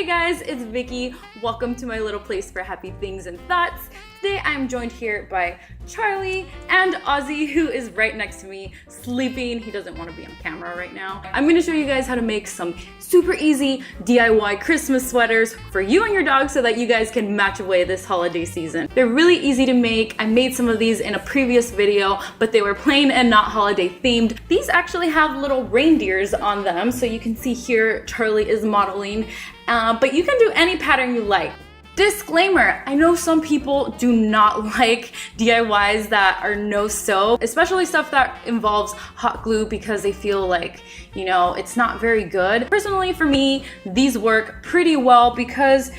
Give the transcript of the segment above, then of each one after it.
Hey guys, it's Vicky. Welcome to my little place for happy things and thoughts. Today I'm joined here by Charlie and Ozzy, who is right next to me, sleeping. He doesn't want to be on camera right now. I'm going to show you guys how to make some super easy DIY Christmas sweaters for you and your dog so that you guys can match away this holiday season. They're really easy to make. I made some of these in a previous video, but they were plain and not holiday themed. These actually have little reindeers on them, so you can see here Charlie is modeling, but you can do any pattern you like. Disclaimer, I know some people do not like DIYs that are no-sew, especially stuff that involves hot glue because they feel like, you know, it's not very good. Personally, for me, these work pretty well because,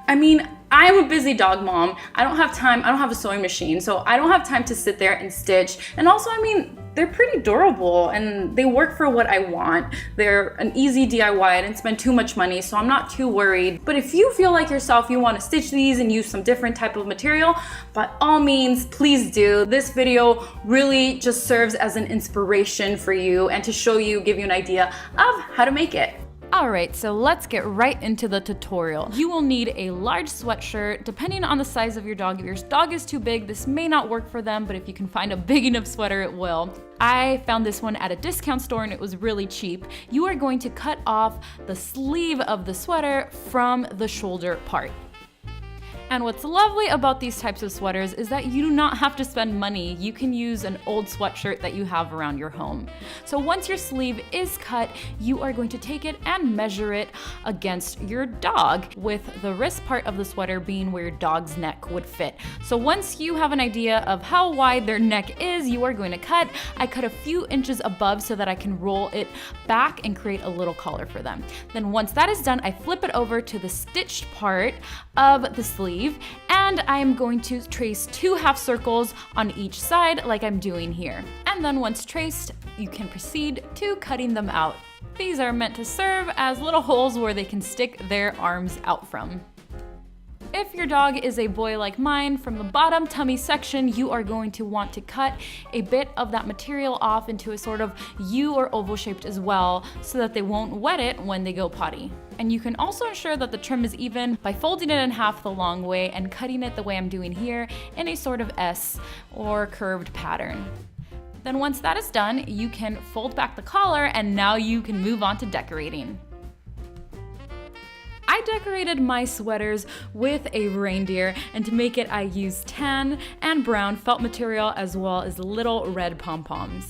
I mean, I'm a busy dog mom. I don't have time, I don't have a sewing machine, so I don't have time to sit there and stitch. And also, I mean, they're pretty durable and they work for what I want. They're an easy DIY. I didn't spend too much money, so I'm not too worried. But if you feel like yourself, you want to stitch these and use some different type of material, by all means, please do. This video really just serves as an inspiration for you and to show you, give you an idea of how to make it. Alright, so let's get right into the tutorial. You will need a large sweatshirt, depending on the size of your dog. If your dog is too big, this may not work for them, but if you can find a big enough sweater, it will. I found this one at a discount store and it was really cheap. You are going to cut off the sleeve of the sweater from the shoulder part. And what's lovely about these types of sweaters is that you do not have to spend money. You can use an old sweatshirt that you have around your home. So once your sleeve is cut, you are going to take it and measure it against your dog, with the wrist part of the sweater being where your dog's neck would fit. So once you have an idea of how wide their neck is, you are going to cut. I cut a few inches above so that I can roll it back and create a little collar for them. Then once that is done, I flip it over to the stitched part of the sleeve, and I am going to trace 2 half circles on each side like I'm doing here. And then once traced, you can proceed to cutting them out. These are meant to serve as little holes where they can stick their arms out from. If your dog is a boy like mine, from the bottom tummy section, you are going to want to cut a bit of that material off into a sort of U or oval shaped as well, so that they won't wet it when they go potty. And you can also ensure that the trim is even by folding it in half the long way and cutting it the way I'm doing here in a sort of S or curved pattern. Then once that is done, you can fold back the collar and now you can move on to decorating. I decorated my sweaters with a reindeer, and to make it I used tan and brown felt material as well as little red pom-poms.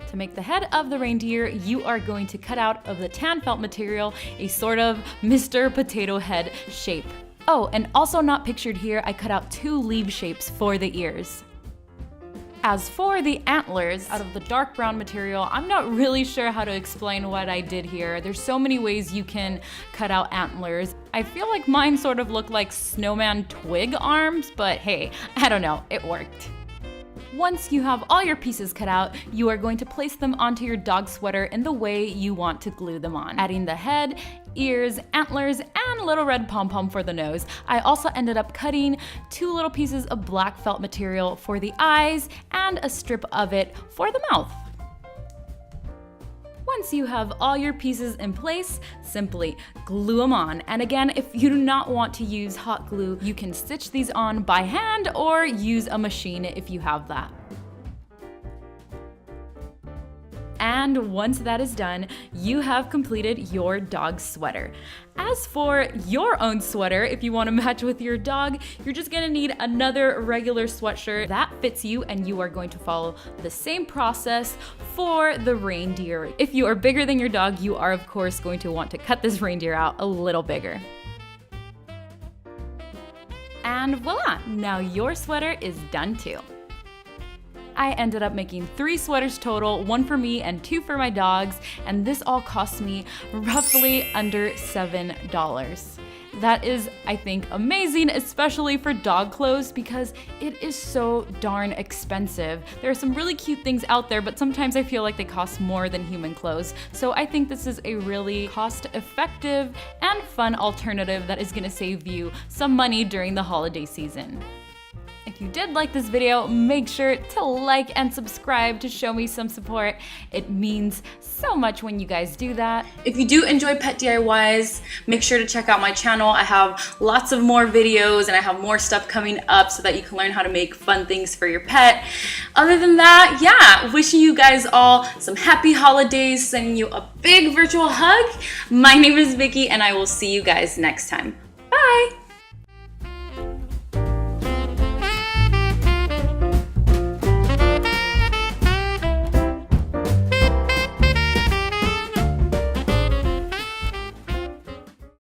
To make the head of the reindeer, you are going to cut out of the tan felt material a sort of Mr. Potato Head shape. Oh, and also not pictured here, I cut out 2 leaf shapes for the ears. As for the antlers, out of the dark brown material, I'm not really sure how to explain what I did here. There's so many ways you can cut out antlers. I feel like mine sort of look like snowman twig arms, but hey, I don't know, it worked. Once you have all your pieces cut out, you are going to place them onto your dog sweater in the way you want to glue them on, adding the head, ears, antlers, and little red pom-pom for the nose. I also ended up cutting 2 little pieces of black felt material for the eyes and a strip of it for the mouth. Once you have all your pieces in place, simply glue them on. And again, if you do not want to use hot glue, you can stitch these on by hand or use a machine if you have that. And once that is done, you have completed your dog's sweater. As for your own sweater, if you want to match with your dog, you're just going to need another regular sweatshirt that fits you, and you are going to follow the same process for the reindeer. If you are bigger than your dog, you are of course going to want to cut this reindeer out a little bigger. And voila, now your sweater is done too. I ended up making 3 sweaters total, 1 for me and 2 for my dogs, and this all cost me roughly under $7. That is, I think, amazing, especially for dog clothes because it is so darn expensive. There are some really cute things out there, but sometimes I feel like they cost more than human clothes. So I think this is a really cost-effective and fun alternative that is gonna save you some money during the holiday season. If you did like this video, make sure to like and subscribe to show me some support. It means so much when you guys do that. If you do enjoy pet DIYs, make sure to check out my channel. I have lots of more videos and I have more stuff coming up so that you can learn how to make fun things for your pet. Other than that, yeah, wishing you guys all some happy holidays, sending you a big virtual hug. My name is Vicky and I will see you guys next time.